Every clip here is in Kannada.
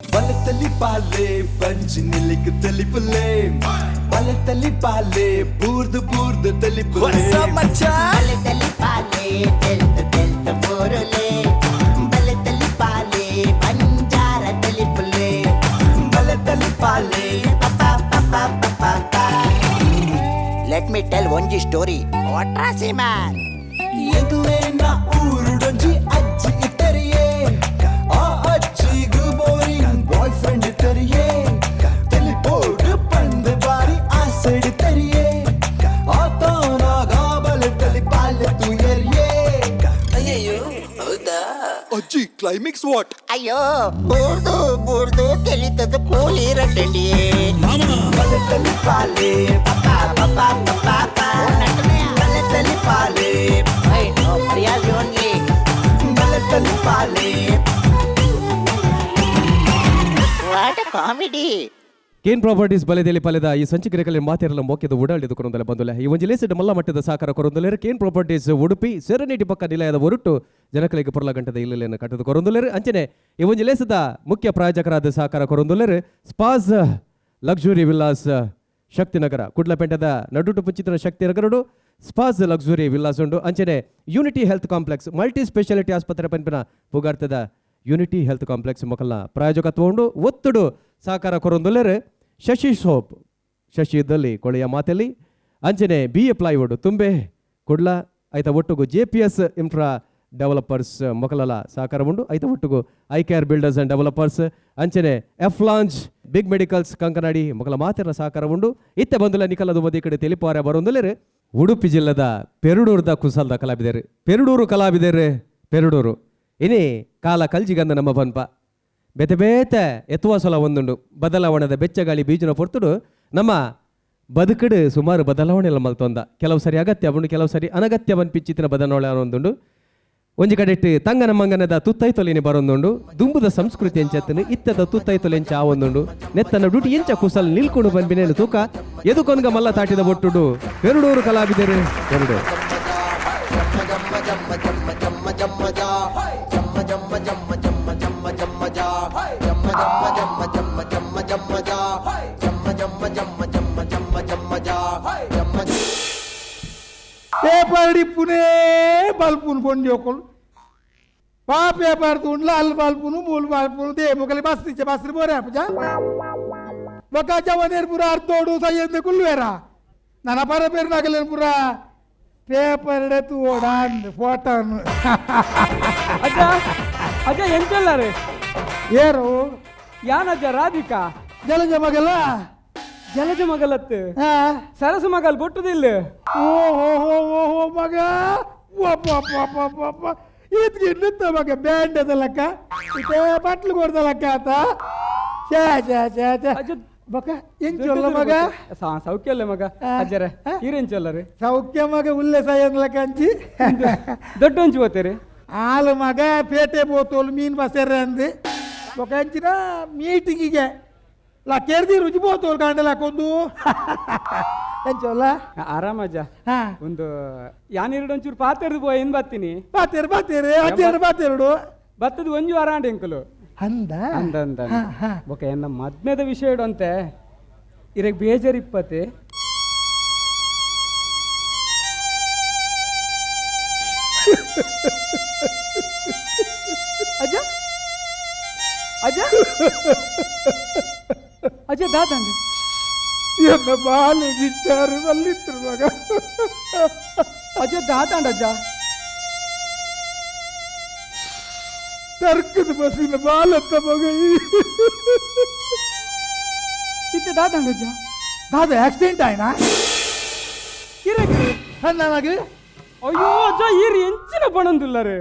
ಬಲತಲಿ ಪಾಲೆ ಪಂಚ್ ನಿಲಿಕ್ ತಲಿ ಪುಲೆ ಬಲತಲಿ ಪಾಲೆ ಬೂರ್ದು ಬೂರ್ದು ತಲಿ ಪುಲೆ ಬಲತಲಿ ಪಾಲೆ ತೆಲ್ತ ಬೋರಲೆ ಬಲತಲಿ ಪಾಲೆ ಪಂಜಾರ ತಲಿ ಪುಲೆ ಬಲತಲಿ ಪಾಲೆ ಲೆಟ್ ಮಿ ಟೆಲ್ ಒಂಜಿ ಸ್ಟೋರಿ ಒಟ್ರಾಸಿ ಮ್ಯಾನ್ ಎದುರೇನ ಊರುಡೊಂಜಿ ಅಜ್ಜಿ ಇಟ್ಟರಿಯೇ ಆ ಅಜ್ಜಿಗೂ ಬೋರಿಂಗ್ ಬಾಯ್ ಫ್ರೆಂಡ್ ಇಟ್ಟರಿಯೇ ತಲಿ ಬೋರ್ಡು ಪಂದ್ ಬಾರಿ ಆ ಸೈಡ್ ತರಿಯೇ ಆತನಾಗ ಬಲತಲಿ ಪಾಲೆ ತುಯರಿಯೇ ಅಯ್ಯೋ ಹೌದಾ ಅಜ್ಜಿ ಕ್ಲೈಮ್ಯಾಕ್ಸ್ ವಾಟ್ ಅಯ್ಯೋ ಬೂರ್ದು ತೆಲಿತದ ಕೂಲಿರಟ್ಟಂಡಿಯೇ ಬಲತಲಿ ಪಾಲೆ ಬಲತಲಿ ಪಾಲೆ ಬಲತಲಿ ಪಾಲೆ ವಾಟ್ ಕಾಮಿಡಿ ಕೇನ್ ಪ್ರಾಪರ್ಟೀಸ್ ಬಲೆದೇಲಿ ಪಲೆದ ಈ ಸಂಚಿಕೆಗಳಲ್ಲಿ ಮಾತೆರಲ್ಲ ಮೋಕ್ಯದ ಓಡಾಡಿದ ಕೊರೊಂದಲೆ ಬಂದುಲೆ ಈ ಒಂಜಿ ಲೇಸಿಡ್ ಮಲ್ಲ ಮಟ್ಟದ ಸಾಕಾರ ಕೊರೊಂದಲೇರು ಕೇನ್ ಪ್ರಾಪರ್ಟೀಸ್ ಉಡುಪಿ ಸೆರೆನಿಟಿ ಪಕ್ಕ ನಿಲಯದ ಹೊರಟು ಜನಕಲಿಗೆ ಪುರ್ಲ ಗಂಟದ ಇಲ್ಲೆಯನ್ನು ಕಟ್ಟದ ಕೊರೊಂದಲೇರು ಅಂಚನೆ ಈ ಒಂಜಿ ಲೇಸದ ಮುಖ್ಯ ಪ್ರಾಯೋಜಕರಾದ ಸಾಕಾರ ಕೊರೊಂದಲೇರು ಸ್ಪಾಸ್ ಲಕ್ಸುರಿ ವಿಲ್ಲಾಸ್ ಶಕ್ತಿನಗರ ಕುಡ್ಲಪೇಟೆದ ನಡುಟು ಪುಂಚಿತನ ಶಕ್ತಿನಗರಡು ಸ್ಪಾಸ್ ಲಕ್ಸುರಿ ವಿಲ್ಲಾಸ್ ಉಂಡು ಅಂಚನೆ unity health complex multi speciality ಆಸ್ಪತ್ರೆ ಪಂಪಿನ ಪುಗಾರ್ತದ ಯೂನಿಟಿ ಹೆಲ್ತ್ ಕಾಂಪ್ಲೆಕ್ಸ್ ಮೊಕಲ್ನ ಪ್ರಾಯೋಜಕತ್ವ ಉಂಡು ಒತ್ತುಡು ಸಾಕಾರ ಕೊರೊಂದಲೇರು ಶಶಿ ಸೋಪ್ ಶಶಿ ಇದ್ದಲ್ಲಿ ಕೊಳೆಯ ಮಾತಲ್ಲಿ ಅಂಚನೆ BA ಪ್ಲೈವುಡ್ ತುಂಬೆ ಕುಡ್ಲ ಐತ ಒಟ್ಟುಗು JPS ಇನ್ಫ್ರಾ ಡೆವಲಪರ್ಸ್ ಮೊಕಲಲ ಸಾಕಾರ ಉಂಡು ಐತ ಒಟ್ಟುಗು I care builders and developers ಅಂಚನೆ ಎಫ್ ಲಾಂಚ್ ಬಿಗ್ ಮೆಡಿಕಲ್ಸ್ ಕಂಕನಾಡಿ ಮೊಕಲ ಮಾತೆರ ಸಾಕಾರ ಉಂಡು ಇತ್ತೆ ಬಂದುಲ ನಿಕಲದು ಮದಿ ಕಡೆ ತೆಲಿಪಾರ ಬರೋಂದಲೇರು ಉಡುಪಿ ಜಿಲ್ಲೆದ ಪೆರುಡೂರ್ದ ಕುಸಲ್ದ ಕಲಾವಿದರು ಪೆರುಡೂರು ಕಲಾವಿದರು ಪೆರುಡೂರು ಇನಿ ಕಾಲ ಕಲ್ಜಿಗಂದ ನಮ್ಮ ಪನ್ಪ ಬೇತೆ ಬೇತೆ ಎತ್ತುವ ಸಲ ಒಂದುಂಡು ಬದಲಾವಣೆದ ಬೆಚ್ಚಗಾಳಿ ಬೀಜನ ಪೊರ್ತುಡು ನಮ್ಮ ಬದುಕಡು ಸುಮಾರು ಬದಲಾವಣೆ ಎಲ್ಲ ಮಲ್ತೊಂದ ಕೆಲವು ಸರಿ ಅಗತ್ಯ ಬಂಡು ಕೆಲವು ಸರಿ ಅನಗತ್ಯ ಪಿಚ್ಚಿತ್ತಿನ ಬದಲಾವಣೆ ಒಂದುಂಡು ಒಂಜಿ ಕಡೆಟ್ಟು ತಂಗನ ಮಂಗನದ ತುತ್ತೈತೊಲಿನಿ ಬರೊಂದುಂಡು ದುಂಬುದ ಸಂಸ್ಕೃತಿ ಎಂಚತ್ತನು ಇತ್ತದ ತುತ್ತೈತೊಲೆಂಚ ಆ ಒಂದುಂಡು ನೆತ್ತನ ಡುಟಿ ಎಂಚ ಕುಸಲ್ ನಿಲ್ಕೊಂಡು ಬಂದ್ಬಿನೇನು ತೂಕ ಎದುಕೊನ್ಗ ಮಲ್ಲ ತಾಟಿದ ಒಟ್ಟುಡು ಪೆರುಡೂರು ಕಲಾವಿದರು ಎರಡು పేపర్ డిప్పునే బల్పును పొంజోకులు పా పేపర్ తుండ్ల అల్ బల్పును మూలు బల్పును దే ముకలి బస్తి బస్రి పోరే అప్పజా ఒక జవనేర్ పుర అర్తోడు సయ్యంద కుల్వేరా నన పర పేరు నగలేను పుర పేపర్ ఎత్తు ఓడాన్ ఫోటోను ಅಜ್ಜ ಅಜ್ಜ ಎಂತೆಲ್ಲಾರೆ ಏರು ಯಾನಜ್ಜ ರಾಧಿಕಾ ಜಲಜ ಮಗಲ ಜಲಜ ಮಗಲತ್ತು ಹಾ ಸರಸು ಮಗಲ್ ಬೊಟ್ಟುದಿಲ್ಲ ಓಹೋ ಮಗ ಇದಕ್ಕೆ ಇನ್ನುತ್ತ ಮಗ ಬ್ಯಾಂಡ್ ಅದಲ್ಲಕ್ಕ ಇದೇ ಬಟ್ಲು ಕೊಡ್ದಲ್ಲಕ್ಕ ಆತ ಛೇ ಛೇ ಛೇ ಛೇ ಅಜ್ಜ ಬಕ ಹೆಂಗ್ ಚೊಲ್ಲ ಮಗ ಸೌಖ್ಯ ಅಲ್ಲ ಮಗ ಅಜ್ಜರೆ ಈರೇನ್ ಚೊಲ್ಲರಿ ಸೌಖ್ಯ ಮಗ ಉಲ್ಲೇಸ ಏನಲಕ್ಕ ಅಂಚಿ ದೊಡ್ಡ ಹಂಚಿ ಹೋಗ್ತೀರಿ ಹಾಲು ಮಗ ಪೇಟೆ ಬೋತೋಲು ಮೀನು ಬಸರೆ ಅಂದು ఒక అంచిన మీటింగిಗೆ ಕೆರ್ದಿ ರುಚಿ ಬೋತೋಲು ಕಾಂಡಲಕ್ಕೊಂದು ಎಂಚೋಲ್ಲ ಆರಾಮಜ್ಜ ಹಾ ಒಂದು ಯಾನಿರಡು ಒಂಚೂರು ಪಾತೆರ್ದು ಪೋ ಏನ್ ಬತ್ತೀನಿ ಬಾತೇರು ಅಜ್ಜರು ಬಾತೇರುಡು ಬತ್ತದ ಒಂಜು ವಾರಾಂಡ ಎಂಕುಲು ಅಂದ ಅಂದ ಅಂದ ಬೊಕ ಎನ್ನ ಮದ್ಮೆದ ವಿಷಯ ಇಡಂತೆ ಇರಗ್ ಬೇಜಾರ್ ಇಪ್ಪತ್ತೆ ಅಜ್ಜ ಅಜ್ಜ ಅಜ್ಜ ದಾದಂಡಿ ಎನ್ನ ಬಾಲು ಗಿಚ್ಚಾರು ಮಲ್ಲಿತ್ರು ಮಗ ಅಜ್ಜ ದಾದಂಡ ಅಜ್ಜ ತರ್ಕದ ಬಸ್ಸಿನ ಬಾಲತ್ತ ಮಗ ಇತ್ತೆ ದಾದಂಡ ಅಜ್ಜ ದಾದ ಆಕ್ಸಿಡೆಂಟ್ ಆಯ್ನಾ ಇರಗ್ರಿ ನನಗೆ ಅಯ್ಯೋ ಅಜ್ಜ ಈರ್ ಎಂಚಿನ ಬಣಂದುಲ್ಲರು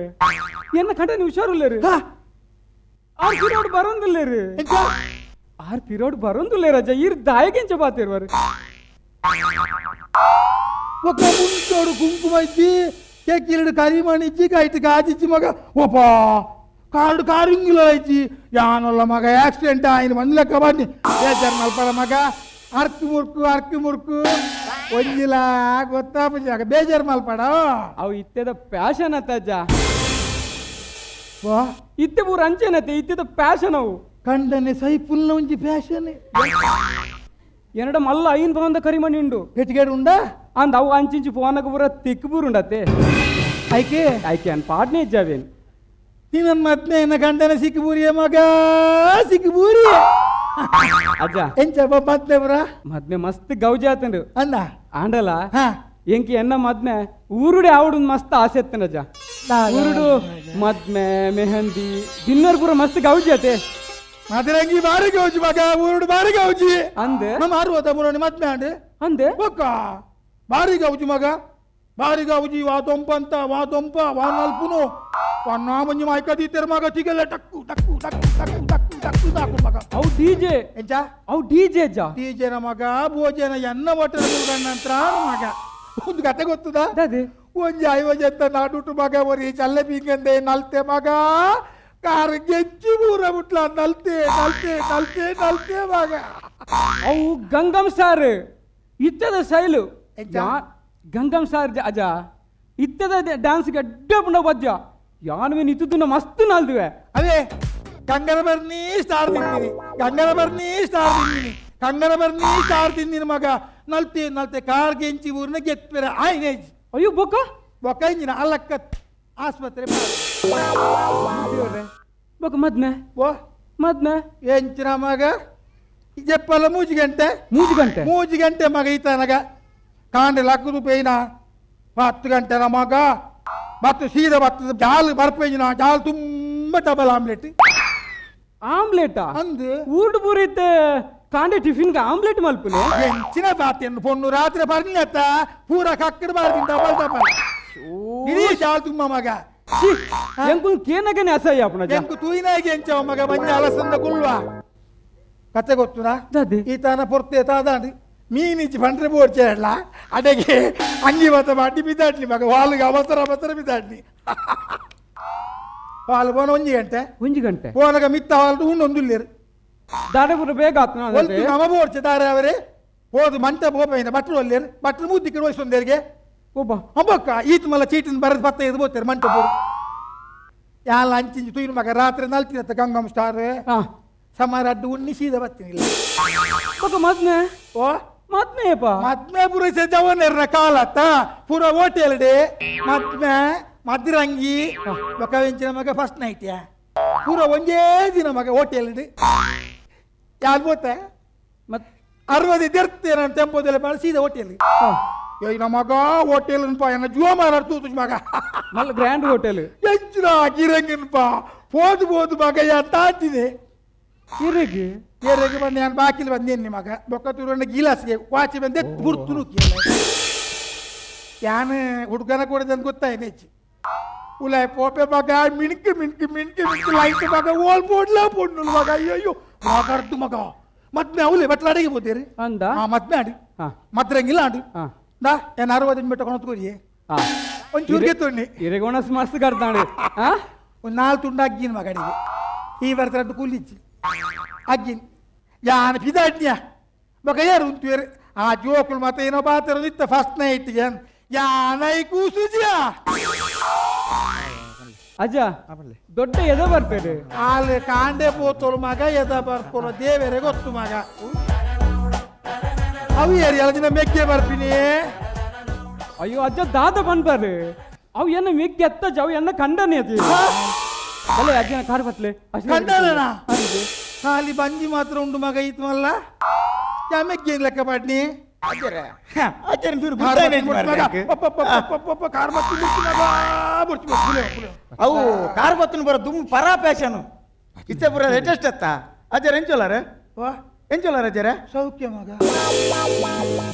ಎನ್ನ ಕಂಡ ಹುಷಾರುಲ್ಲರು ಆರ್ ಪಿರೋಡ್ ಬರೋಂದಿಲ್ಲೇರು ಆರ್ ಪಿರೋಡ್ ಬರೋಂದಿಲ್ಲೇರು ಅಜ್ಜ ಈರ್ ದಾಯಗೆಂಚ ಬಾತಿರ್ವಾರು ఒక ముంచోడు కుంకుమ ఇచ్చి కేకిరుడు కరీమణి ఇచ్చి కైట్ కాచిచ్చి మగ ఓపా కారుడు కారింగిలో ఇచ్చి యానొల్ల మగ యాక్సిడెంట్ ఆయన మంది లెక్క బండి ಬೇಜಾರು ಮಲ್ಪಡ ಮಗ ಅರ್ಕು ಮುರ್ಕು ಒಂದಿಲ್ಲ ಗೊತ್ತಾಗ ಬೇಜಾರು ಮಲ್ಪಡ ಅವು ಇತ್ತೆದ ಪ್ಯಾಶನ್ ಅತ್ತ ಅಜ್ಜ ವಾ ಇತ್ತೆ ಪೂರ ಅಂಚೆನತ್ತೆ ಇತ್ತೆದ ಪ್ಯಾಶನ್ ಅವು ಕಂಡನೆ ಸೈಪುಲ್ನ ಒಂಜಿ ಫ್ಯಾಷನ್ ಎನ್ನಡ ಮಲ್ಲ ಐನ್ ಬಂದ ಕರಿಮಣಿಂಡು ಗಟ್ಟಿಗೇಡು ಉಂಡಾ ಅಂದ ಅವು ಅಂಚಿಂಚು ಪೋನಗ ಪೂರ ತಿಕ್ಕುಬೂರುಂಡತ್ತೆ ಐಕೆ ಐಕೆ ಅನ್ ಪಾಡ್ನೆ ಇಜ್ಜಾವೇನ್ ನೀನನ್ ಮದ್ಮೇನ ಗಂಡನ ಸಿಕ್ಕಿಬೂರಿಯ ಮಗ ಸಿಕ್ಕಿಬೂರಿ ಅಜ್ಜ ಎಂಚ ಮದ್ಮೆ ಬರ ಮದ್ಮೆ ಮಸ್ತ್ ಗೌಜಿ ಆತಂಡು ಅನ್ನ ಆಂಡಲ ಹಾ ಎಂಕಿ ಎನ್ನ ಮದ್ಮೆ ಊರುಡೆ ಆವಡು ಮಸ್ತ್ ಆಸೆ ಎತ್ತನಜ್ಜ ಊರುಡು ಮದ್ಮೆ ಮೆಹಂದಿ ದಿನ್ನರ್ ಪೂರ ಮಸ್ತ್ ಗೌಜಿ ಆತೆ ಮದರಂಗಿ ಬಾರಿ ಗೌಜಿ ಮಗ ಊರುಡು ಬಾರಿ ಗೌಜಿ ಅಂದೆ ನಮ್ಮ 60 ಮದ್ಮೆ ಆಂಡ್ ಅಂದೆ ಬೊಕ್ಕ ಬಾರಿ ಗೌಜಿ ಮಗ ಬಾರಿ ಗೌಜಿ ವಾ ದೊಂಪಂತ ವಾ ದೊಂಪ ವಾ ನಲ್ಪುನು ವನ್ನ ಮಂಜಿ ಮಾಯ್ಕ ದೀತೆರ ಮಗ ತಿಗಲ್ಲ ಟಕ್ಕು ಟಕ್ಕು ಟಕ್ಕು ಟಕ್ಕು ಟಕ್ಕು ಟಕ್ಕು ನಾಕು ಮಗ ಅವು ಡಿಜೆ ಎಂಚ ಅವು ಡಿಜೆ ಅಜ್ಜ టీజన మగ భోజన ఎన్న బట్టల మురుగన్నంత మగ ಒಂದು ಕತೆ ಗೊತ್ತದ ಅದೇ ಒಂಜಿ ಐವಜಂತ ನಾಡುಟು ಮಗ ಒರಿ ಚಲ್ಲ ಬೀಗಂದೆ ನಲ್ತೆ ಮಗ ಕಾರ್ ಗೆಜ್ಜಿ ಮೂರ ಮುಟ್ಲ ನಲ್ತೆ ನಲ್ತೆ ನಲ್ತೆ ನಲ್ತೆ ಮಗ ಅವು ಗಂಗಮ್ ಸಾರ್ ಇತ್ತದ ಶೈಲು ಎಂಚ? ಗಂಗಮ್ ಸಾರ್ ಅಜ್ಜ ಇತ್ತದ ಡ್ಯಾನ್ಸ್ ಗಡ್ಡ ಪುಂಡ ಬಜ್ಜ ಯಾನ್ವೇನ್ ಇತ್ತುನ ಮಸ್ತ್ ನಾಲ್ದುವೆ ಅವೇ Kangana ಬರ್ನಿ star ತಿಂದಿನಿ Kangana ಬರ್ನಿ star ತಿಂದಿನಿ Kangana ಬರ್ನಿ star ತಿಂದಿನಿ ಮಗ ನಲ್ತೆ ನಲ್ತೆ ಕಾರ್ ಗೆಂಚಿ ಊರ್ನ ಗೆತ್ಪೆರ ಆಯ್ನೇಜ್ ಅಯ್ಯೋ ಬೊಕ್ಕ ಬೊಕ್ಕ ಇಂಜಿನ ಅಲ್ಲಕ್ಕ ಆಸ್ಪತ್ರೆ ಬೊಕ್ಕ ಮದ್ಮೆ ಓ ಮದ್ಮೆ ಎಂಚಿನ ಮಗ చెప్పాల 3 గంటే 3 ಗಂಟೆ 3 గంటే మగ ఈతనగ కాండ లక్కుదు పోయినా 10 గంటల మగ ಬತ್ತು ಸೀದಾ ಬತ್ತದ ಜಾಲ್ ಬರ್ಪೇಜಿನ ಜಾಲ್ ತುಂಬ ಡಬಲ್ ಆಮ್ಲೆಟ್ ಆಮ್ಲೆಟಾ ಅಂದು ಊಟ ಪೂರಿತ್ತೆ ಕಾಂಡೆ ಟಿಫಿನ್ಗೆ ಆಮ್ಲೆಟ್ ಮಲ್ಪುನೆ ಎಂಚಿನ ಬಾತಿಯನ್ನು ಪೊಣ್ಣು ರಾತ್ರಿ ಬರ್ಲಿತ್ತ ಪೂರ ಕಕ್ಕಡ ಬಾರ್ದಿ ಡಬಲ್ ಡಬಲ್ ಇಡೀ ಜಾಲ್ ತುಂಬ ಮಗ ಎಂಕು ಕೇನಗನೆ ಅಸಹ್ಯ ಅಪ್ಪನ ಎಂಕು ತೂಯಿನಾಗಿ ಎಂಚವ ಮಗ ಮಂಜ ಅಲಸಂದ ಕುಲ್ವಾ ಕತೆ ಗೊತ್ತುನಾ ದಾದಿ ಈತನ ಪೊರ್ತೆ ತಾದಾಂಡಿ ಮೀನಿಚ್ಚಿ ಬಂಡ್ರೆ ಬೋಡ್ಚೇರಲ್ಲ ಅಡೆಗೆ ಅಂಗಿ ಬತ್ತ ಬಾಟಿ ಬಿದ್ದಾಡ್ಲಿ ಮಗ ವಾಲ್ಗೆ ಅವಸರ ಅವಸರ ಬಿದ್ದಾಡ್ಲಿ ವಾಲ್ ಬೋನ 1 ಗಂಟೆ 1 ಗಂಟೆ ಬೋನಗ ಮಿತ್ತ ಹಾಲ್ದು ಉಣ್ಣೊಂದುಲ್ಲೇರು ದಾಡಪುರ ಬೇಗ ಆತ್ನ ಒಲ್ತು ನಮ ಬೋಡ್ಚೆ ದಾರೆ ಅವರೇ ಹೋದು ಮಂಟ ಬೋಪೈನ ಬಟ್ರು ಒಲ್ಲೇರು ಬಟ್ರು ಮುದ್ದಿ ಕಡೆ ವಯಸ್ಸೊಂದೇರಿಗೆ ಒಬ್ಬ ಹಬ್ಬಕ್ಕ ಈತ ಮಲ್ಲ ಚೀಟಿನ ಬರೆದು 15 ಬೋತಾರೆ ಮಂಟ ಬೋರು ಯಾಲ ಅಂಚಿಂಚು ತುಯ್ನು ಮಗ ರಾತ್ರಿ ನಲ್ತಿರತ್ತ ಗಂಗಮ್ ಸ್ಟಾರ್ ಹಾ ಸಮಾರ ಅಡ್ಡು ಉಣ್ಣಿ ಸೀದಾ ಬರ್ತೀನಿ ಬೊಕ್ಕ ಮದ್ಮೆ ಓ ಮದ್ಮೆಯಪ್ಪ ಮದ್ಮೆ ಪೂರೈಸ ಜವನರ ಕಾಲತ್ತ ಪೂರ ಹೋಟೆಲ್ ಡೇ ಮದ್ಮೆ ಮದ್ರಂಗಿ ಬೊಕ ವೆಂಚಿನ ಮಗ ಫಸ್ಟ್ ನೈಟ್ ಪೂರ ಒಂದೇ ದಿನ ಮಗ ಹೋಟೆಲ್ ಡೇ ಯಾರು ಬೋತೆ ಮತ್ 60 ಇದ್ದಿರ್ತೇನೆ ಟೆಂಪೋದಲ್ಲಿ ಬಾಳ ಸೀದಾ ಹೋಟೆಲ್ ಯೋಯ್ ಮಗ ಹೋಟೆಲ್ ಎನ್ನ ಜುವ ಮಾರಾಡ್ತು ಮಗ ಮಲ್ಲ ಗ್ರ್ಯಾಂಡ್ ಹೋಟೆಲ್ ಹೆಚ್ಚಿನ ಗಿರಂಗಿನಪ್ಪ ಹೋದು ಮಗ ತಾಂತಿದೆ ಇರಿಗೆ ಏರಿಗೆ ಬಂದು ನಾನು ಬಾಕಿಲ್ ಬಂದೇನಿ ಮಗ ಬೊಕ್ಕ ತುರುವಣ್ಣ ಗೀಲಾಸ್ಗೆ ವಾಚಿ ಬಂದೆ ಬುಡ್ತು ಯಾನು ಹುಡುಗನ ಕೊಡದಂತ ಗೊತ್ತಾಯ್ತು ಹೆಚ್ಚು ಉಲಾಯ್ ಪೋಪೆ ಮಗ ಮಿಣ್ಕಿ ಲೈಟ್ ಮಗ ಓಲ್ ಪೋಡ್ಲ ಪೋಡ್ನು ಮಗ ಅಯ್ಯೋ ಮಗ ಅರ್ದು ಮಗ ಮದ್ಮೆ ಅವಲೆ ಬಟ್ಲ ಅಡಿಗೆ ಬೋದೇರಿ ಅಂದ ಮದ್ಮೆ ಆಡಿ ಹಾ ಮದ್ರಂಗಿಲ್ಲ ಆಡು ಹಾ ದಾ ಏನು 60 ನಿಮಿಷ ಕೊಣತ್ಕೋರಿ ಹಾ ಒಂಚೂರು ಗೆತ್ತೊಣ್ಣಿ ಇರಿಗೆ ಒಣಸ್ ಮಸ್ತ್ ಕರ್ತಾನೆ ಹಾ ಒಂದು 4 ತುಂಡು ಅಗ್ಗಿನ ಮಗ ಅಡಿಗೆ ಈ ಬರ್ತಾರೆ ಕೂಲಿಚ್ಚಿ ಅಗ್ಗಿನ ಯಾನ್ ಪಿದಾಡ್ನ್ಯ ಮಗ ಯಾರು ಉಂಟು ಆ ಜೋಕುಲು ಮತ್ತೆ ಏನೋ ಬಾತರ ಇತ್ತ ಫಸ್ಟ್ ನೈಟ್ ಯಾನೈ ಕೂಸುಜಿಯಾ ಅಜ್ಜ ದೊಡ್ಡ ಎದೆ ಬರ್ಬೇಡಿ ಅಲ್ಲಿ ಕಾಂಡೆ ಪೋತೋಳು ಮಗ ಎದ ಬರ್ಪೋಳು ದೇವರೇ ಗೊತ್ತು ಮಗ ಅವು ಯಾರು ಎಲ್ಲ ದಿನ ಮೆಕ್ಕೆ ಬರ್ತೀನಿ ಅಯ್ಯೋ ಅಜ್ಜ ದಾದ ಬಂದ್ಬಾರ್ರಿ ಅವು ಎನ್ನ ಮಿಗ್ ಎತ್ತ ಜಾವು ಎನ್ನ ಕಂಡನೆ ಅತಿ ಅಲ್ಲೇ ಅಜ್ಜನ ಕಾರ್ ಬತ್ಲೆ ಕಂಡನ ಖಾಲಿ ಬಂಜಿ ಮಾತ್ರ ಉಂಡು ಮಗ ಇತ್ತು ಮಲ್ಲ ಯಾ ಮೆಕ್ಕೆ ಲೆಕ್ಕ ಪಾಟ್ನಿ ಅವು ಕಾರ್ ಬತ್ತನ ಬರೋ ದುಮ್ ಪರಾ ಪ್ಯಾಶನು ಇತ್ತೆ ಬರ ಲೇಟೆಸ್ಟ್ ಅತ್ತ ಅಜ್ಜರ ಎಂಚೋಲಾರ ಎಂಚೋಲಾರ ಅಜ್ಜರ ಸೌಖ್ಯ ಮಗ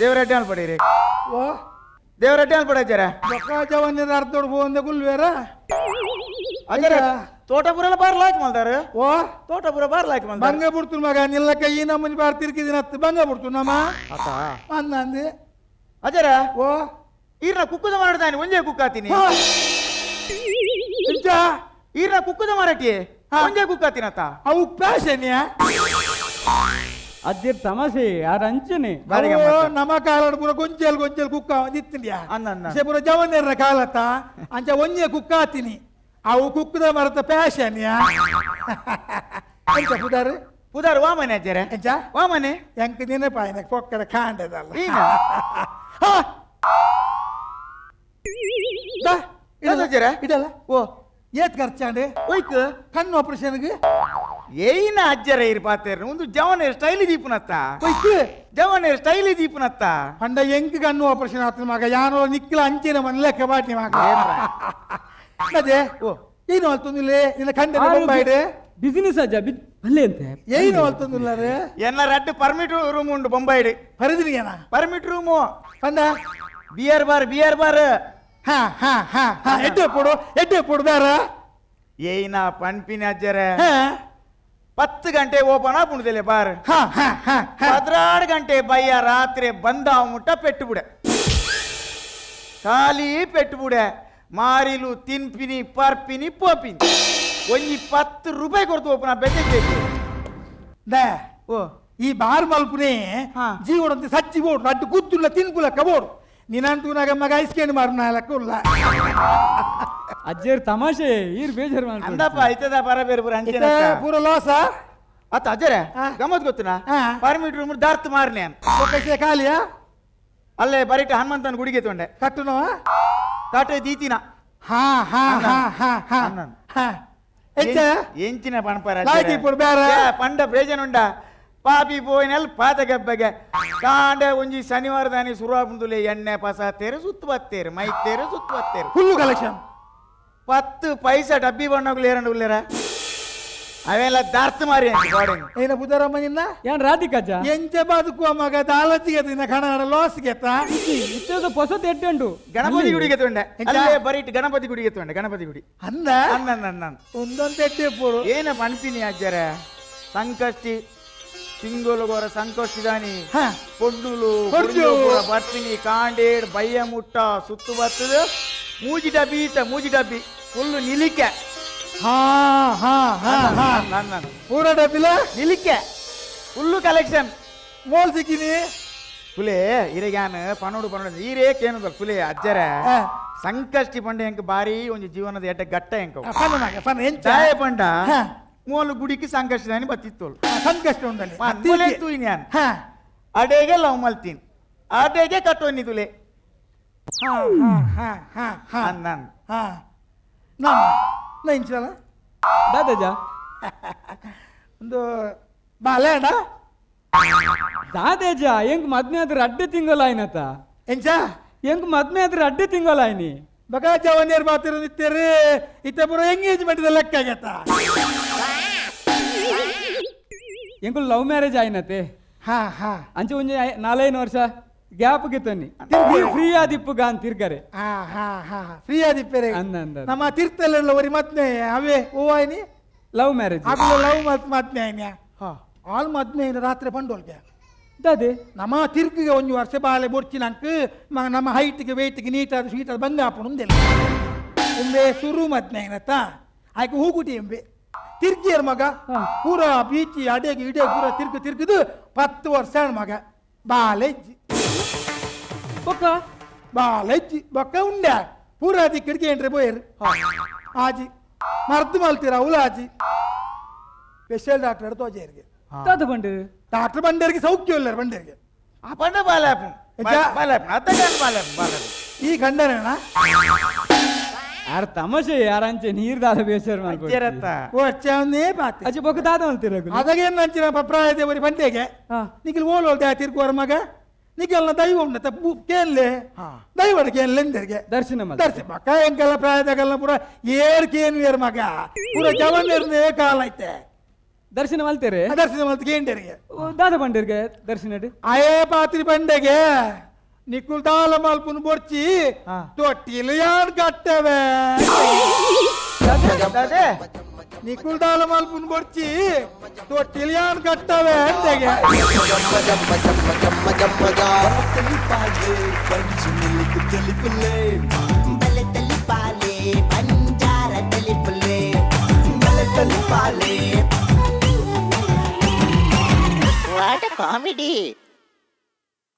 ದೇವರಡ್ಡಿ ಅನ್ಪಡೀರಿ ಓ ದೇವರಡ್ಡಿ ಅನ್ಪಡ ಅಜ್ಜರ ಜವನ್ಯರ ಅರ್ಧೋಡ್ ಹೋಂದೆ ಗುಲ್ವೇರ ಅಜ್ಜರ ತೋಟಪುರ ಬಾರ್ ಲಾಯ್ಕ್ ಮಾಡ್ತಾರೆ ಓ ತೋಟಪುರ ಬಾರ್ ಲಾಯ್ಕ್ ಮಾಡ್ತಾರೆ ಬಂಗ ಬಿಡ್ತು ಮಗ ನಿಲ್ಲಕ್ಕ ಈ ನಮ್ಮನಿ ಬಾರ್ ತಿರ್ಕಿದಿನ ಹತ್ತು ಬಂಗ ಬಿಡ್ತು ನಮ್ಮ ಆತ ಅಂದೆ ಅಜ್ಜರ ಓ ಈರ್ನ ಕುಕ್ಕುದ ಮಾಡ್ತಾನೆ ಒಂದೇ ಕುಕ್ಕಾತೀನಿ ಇಂಚ ಈರ್ನ ಕುಕ್ಕುದ ಮಾರಟಿ ಒಂದೇ ಕುಕ್ಕಾತೀನತ್ತ ಅವು ಪ್ಯಾಶನ್ಯ ಅಜ್ಜಿರ್ ತಮಾಷೆ ಯಾರ ಅಂಚನೆ ನಮ್ಮ ಕಾಲ ಪೂರ ಗೊಂಚಲ್ ಕುಕ್ಕ ಇತ್ತಿನ್ಯಾ ಅನ್ನ ಪೂರ ಜವನ್ಯರ ಕಾಲತ್ತ ಅಂಚ ಒಂಜೆ ಕುಕ್ಕ ಆತೀನಿ ಅವು ಕುಕ್ಕದ ಮರತ ಪ್ಯಾಶನ್ಯ ಎಂಚ ಪುದಾರು ಪುದಾರ್ ವಾಮನೆ ಅಜ್ಜರೆ ಎಂಚ ವಾಮನೆ ಎಂಕ ನೆನಪಾಯನ ಪೊಕ್ಕದ ಕಾಂಡದಲ್ಲ ಈನ ಅಜ್ಜರೆ ಇದಲ್ಲ ಓ ಏತ್ ಖರ್ಚಾಂಡೆ ಒಯ್ಕು ಕಣ್ಣು ಆಪರೇಷನ್ಗೆ ಏನ ಅಜ್ಜರೆ ಇರ್ ಪಾತೇರ್ ಒಂದು ಜವನ ಸ್ಟೈಲ್ ದೀಪನತ್ತ ಒಯ್ಕು ಜವನ ಸ್ಟೈಲ್ ದೀಪನತ್ತ ಪಂಡ ಎಂಕ್ ಕಣ್ಣು ಆಪರೇಷನ್ ಆತ ಮಗ ಯಾನೋ ನಿಕ್ಲ ಅಂಚಿನ ಮನ ಲೆಕ್ಕ ಬಾಟಿ ಮಗ ಅದೇ ಓ ಏನು ಅಲ್ತೊಂದಿಲ್ಲ ನಿನ್ನ ಕಂಡ ಬೊಂಬಾಯಿಡೆ ಬಿಸಿನೆಸ್ ಅಜ್ಜ ಅಲ್ಲೇ ಅಂತೆ ಏನು ಅಲ್ತೊಂದಿಲ್ಲ ರೇ ಎನ್ನ ರಡ್ಡು ಪರ್ಮಿಟ್ ರೂಮ್ ಉಂಡು ಬೊಂಬಾಯಿಡಿ ಪರಿದಿರಿಗೇನ ಪರ್ಮಿಟ್ ರೂಮು ಪಂಡ ಬಿಯರ್ ಬಾರ್ ಹಾ ಹಾ ಹಾ ಹಾ ಎಡ್ಡೆ ಪೊಡು ಬೇರ ಏನ ಪನ್ಪಿನ ಅಜ್ಜರೆ ಹಾ 10 ಗಂಟೆ ಓಪನ್ ಆಪುಂಡಿದೆಲೆ ಬಾರ್ ಹಾ ಹಾ ಹಾ 16 ಗಂಟೆ ಬಯ್ಯ ರಾತ್ರಿ ಬಂದ ಮುಟ್ಟ ಪೆಟ್ಟುಬುಡೆ ಖಾಲಿ ಪೆಟ್ಟುಬುಡೆ ಮಾರಿಲು ತಿನ್ಪಿನಿ ಪರ್ಪಿನಿ ಪೋಪಿನಿ ಒಂಜಿ 10 ರೂಪಾಯಿ ಕೊಡ್ತು ಓಪನ ಬೆಟ್ಟಕ್ಕೆ ದೇ ಓ ಈ ಬಾರ್ ಮಲ್ಪುನೇ ಹಾ. ಜೀವನಂತೆ ಸಚ್ಚಿ ಬೋಡು ಅಡ್ಡು ಗುದ್ದುಲ್ಲ ತಿನ್ಕುಲ ಕಬೋಡು ನೀನಂತೂ ನಾಗ ಮಗ ಐಸ್ಕೊಂಡು ಮಾರು ನಾಲ್ಕುಲ್ಲ ಅಜ್ಜೇರ್ ತಮಾಷೆ ಈರ್ ಬೇಜಾರು ಮಾಡ್ಕೊಂಡು ಅಂದಪ್ಪ ಐತದ ಬರ ಬೇರೆ ಬರ ಅಂಚೆನ ಪೂರ ಲಾಸ ಅತ್ತ ಅಜ್ಜರೆ ಹಾ. ಗಮ್ಮತ್ ಗೊತ್ತುನಾ ಹಾ. ಪರ್ಮಿಟ್ ರೂಮ್ ದಾರ್ತ್ ಮಾರ್ನೆ ಒಕ್ಕಸೆ ಖಾಲಿಯಾ ಅಲ್ಲೇ ಬರೀಟ ಹನುಮಂತನ ಗುಡಿಗೆ ತೊಂಡೆ ಕಟ್ಟುನವ ಕಾಟೆ ದೀತಿನ ಹಾ ಹಾ ಹಾ ಹಾ ಹಾ ಅಣ್ಣನ್. ಹಾ ಎಂಚ ಎಂಚಿನ ಪಣಪರ ಲಾಯ್ಕಿ ಪುಡ್ ಬೇರೆ. ಪಂಡ ಪ್ರೇಜನುಂಡ ಪಾಪಿ ಪೋಯಿನಲ್ಲಿ ಪಾತ ಗಬ್ಬಗೆ ಕಾಂಡೆ ಒಂಜಿ ಶನಿವಾರ ದಾನಿ ಸುರುವಾಪುಂದುಲೆ ಎಣ್ಣೆ ಪಸ ತೇರು ಸುತ್ತು ಬತ್ತೇರು ಮೈತೇರು ಸುತ್ತು ಬತ್ತೇರು ಫುಲ್ಲು ಕಲೆಕ್ಷನ್ 10 ಪೈಸಾ ಡಬ್ಬಿ ಬಣ್ಣಗಳು ಏರಂಡು ಉಳ್ಳೇರ ಅವೆಲ್ಲ ದಾರ್ತ್ ಮಾರಿ ಗೋಡೆ ಏನ ಬುದ್ಧರಮ್ಮ ನಿನ್ನ ಏನ್ ರಾಧಿಕ ಅಜ್ಜ ಎಂಚ ಬದುಕುವ ಮಗ ದಾಲತಿಗೆ ತಿನ್ನ ಕನ್ನಡ ಲಾಸ್ ಗೆತ್ತ ಇತ್ತದ ಹೊಸದು ಎಟ್ಟುಂಟು ಗಣಪತಿ ಗುಡಿಗೆ ತೊಂಡೆ ಎಂತ? ಅಲ್ಲೇ ಬರೀಟ್ ಗಣಪತಿ ಗುಡಿಗೆ ತೊಂಡೆ ಗಣಪತಿ ಗುಡಿ ಅಂದ ಅನ್ನ ಒಂದೊಂದು ಎಟ್ಟೆ ಪೂರು ಏನ ಪಣ್ಪಿನಿ ಅಜ್ಜರ ಸಂಕಷ್ಟಿ ತಿಂಗೊಲಗೋರ ಸಂಕಷ್ಟಿ ದಾನಿ ಹಾ ಪೊಡ್ಡುಲು ಪೊಡ್ಡು. ಬರ್ಪಿನಿ ಕಾಂಡೇಡ್ ಬಯ್ಯ ಮುಟ್ಟ ಸುತ್ತು ಬತ್ತದು ಮೂಜಿ ಡಬ್ಬಿ ಫುಲ್ಲು ನಿಲಿಕೆ ಹಾ ಹಾ ಹಾ ಹಾ ಪೂರ ಡಬ್ಬಿಲ ನಿಲಿಕೆ ಫುಲ್ಲು ಕಲೆಕ್ಷನ್ ಮೋಲ್ ಸಿಕ್ಕಿನಿ ಪುಲೆ ಇರೆಗ್ಯಾನ ಪನೋಡು ಈರೇ ಕೇನುದ ಪುಲೆ ಅಜ್ಜರ ಹಾ. ಸಂಕಷ್ಟಿ ಪಂಡ ಎಂಕ ಬಾರಿ ಒಂಜಿ ಜೀವನದ ಎಡ್ಡ ಗಟ್ಟ ಎಂಕ ಫನ್ ಮಗ ಫನ್ ಎಂಚ ಚಾಯ ಪಂಡ ಹಾ. ಮೂಲು ಗುಡಿకి ಸಂಕಷ್ಟಿ ದಾನಿ ಬತ್ತಿತ್ತೋಳು ಸಂಕಷ್ಟ ಉಂದಲ್ಲಿ ಮೂಲೆ ತೂಯಿನ್ಯಾನ್ ಹಾ ಅಡೆಗೆ ಲವ್ ಮಲ್ತೀನಿ ಅಡೆಗೆ ಕಟ್ಟೋನಿ ತುಲೆ ಹಾ ಹಾ ಹಾ ಹಾ ಹಾ ಅನ್ನನ್ ಹಾ ನಮ್ಮ ನೆಂಚಲ ದಾದಜ್ಜ ಒಂದು ಬಾಲೇಡ ದಾದಜ್ಜ ಎಂಗ್ ಮದ್ಮೆ ಆದ್ರೆ ಅಡ್ಡೆ ತಿಂಗಳ ಆಯ್ನತ ಎಂಚ ಎಂಗ್ ಮದ್ಮೆ ಆದ್ರೆ ಅಡ್ಡೆ ತಿಂಗಳ ಆಯ್ನಿ ಬಗ ಜವನಿಯರ್ ಬಾತಿರು ನಿತ್ಯರು ಇತ್ತ ಪುರ ಎಂಗೇಜ್ಮೆಂಟ್ ಲೆಕ್ಕ ಆಗತ್ತ ಎಂಗ್ ಲವ್ ಮ್ಯಾರೇಜ್ ಆಯ್ನತೆ ಹಾ ಹಾ ಅಂಚೆ ಒಂಜಿ 4-5 ವರ್ಷ ಗ್ಯಾಪ್ ಗಿತ್ತನಿ ಫ್ರೀ ಆದಿಪ್ಪು ಗಾನ್ ತಿರ್ಗರೆ ಹಾ ಹಾ ಹಾ ಫ್ರೀ ಆದಿಪ್ಪೆರೆ ಅಂದ ನಮ್ಮ ತೀರ್ಥಲೆಲ್ಲ ಒರಿ ಮದ್ನೆ ಅವೇ ಓವಾಯ್ನಿ ಲವ್ ಮ್ಯಾರೇಜ್ ಆಗ್ಲೂ ಲವ್ ಮದ್ನೆ ಆಯ್ನ್ಯಾ ಆಲ್ ಮದ್ನೆ ರಾತ್ರಿ ಪಂಡೋಲ್ಗೆ ದಾದೆ ನಮ್ಮ ತಿರ್ಗಿಗೆ ಒಂದು ವರ್ಷ ಬಾಳೆ ಬೊರ್ಚಿನಂಕ್ ನಮ್ಮ ಹೈಟ್ಗೆ ವೆಯ್ಟ್ಗೆ ನೀಟಾದ ಸ್ವೀಟಾದ ಬಂಗ ಹಾಪುಣ ಉಂದೆಲ್ಲ ಉಂಬೆ ಸುರು ಮದ್ನೆ ಏನತ್ತ ಆಯ್ಕೆ ಹೂಗುಟಿ ಎಂಬೆ ತಿರ್ಗಿಯರ್ ಮಗ ಪೂರ ಬೀಚಿ ಅಡೆಗೆ ಇಡೆ ಪೂರ ತಿರ್ಗಿದು 10 ವರ್ಷ ಮಗ ಬಾಲೆಜ್ಜಿ ಪಕ್ಕ ಬಾಲೆಜ್ಜಿ ಬೊಕ್ಕ ಉಂಡೆ ಪೂರ ಅದಿ ಕಿಡಿಗೆ ಏನ್ರೆ ಬೋಯರು ಆಜಿ ಮರ್ದು ಮಲ್ತೀರ ಅವಳು ಆಜಿ ಸ್ಪೆಷಲ್ ಡಾಕ್ಟರ್ ಎಡ್ತೋ ಜೇರಿಗೆ ದಾದ ಬಂಡು ಡಾಕ್ಟರ್ ಬಂಡೇರಿಗೆ ಸೌಖ್ಯ ಇಲ್ಲ ಬಂಡೇರಿಗೆ ಆ ಪಂಡ ಬಾಲಾಪು ಅತ್ತಗಾನ್ ಬಾಲಾಪು ಈ ಗಂಡನೇನ ಯಾರ ತಮಾಷೆ ಯಾರಂಚೆ ನೀರ್ ದಾದ ಬೇಸರ ಮಾಡ್ಕೊಂಡು ಅಜ್ಜರತ್ತ వచ్చానే బాత్ ಅಜ್ಜಿ ಬೊಕ್ಕ ದಾದ ಅಂತಿರಗು ಅದಗೇನು ನಂಚಿನ ಪಪ್ರಾಯದೆ ಬರಿ ಬಂಟೆಗೆ ಹಾ ನಿಖಿಲ್ ಓಲೋಲ್ ದ್ಯಾ ತಿರ್ಕೋರ ಮಗ ನಿಖಿಲ್ನ ದೈವ ಉಂಡ ತಪ್ಪು ಕೇನ್ಲೆ ದೈವಡ ಕೇನ್ಲೆ ಎಂದರಿಗೆ ದರ್ಶನ ಮಗ ದರ್ಶನ ಮಕ್ಕ ಎಂಕಲ್ಲ ಪ್ರಾಯದಾಗಲ್ಲ ಪೂರ ಏರ್ ಕೇನ್ ವೇರ್ ಮಗ ಪೂರ ಜವನ್ನೇರ್ನೇ ಕಾಲ ಐತೆ ದರ್ಶನ ಮಲ್ತೇರೆ ದರ್ಶನ ಮಲ್ತ ಕೇಂಡರಿಗೆ ದಾದ ಬಂಡಿರ್ಗೆ ದರ್ಶನ ಅಯೇ ಪಾತ್ರಿ ಬಂಡೆಗೆ ನಿಖುಲ್ ದಾಲ ಮಲ್ಪುನ್ ಬೊರ್ಚಿ ತೊಟ್ಟಿಲ್ ಯಾನ್ ಕಟ್ಟವೆ ಅದೇ ನಿಖುಲ್ ದಾಲ ಮಲ್ಪುನ್ ಬೊರ್ಚಿ ತೊಟ್ಟಿಲ್ ಯಾನ್ ಕಟ್ಟವೆ ಅಂತೆಗೆ పాలే పంచి నిలికి తెలుపులే బలె తెలిపాలే పంజార తెలుపులే బలె తల్లి పాలే వాట్ కామెడీ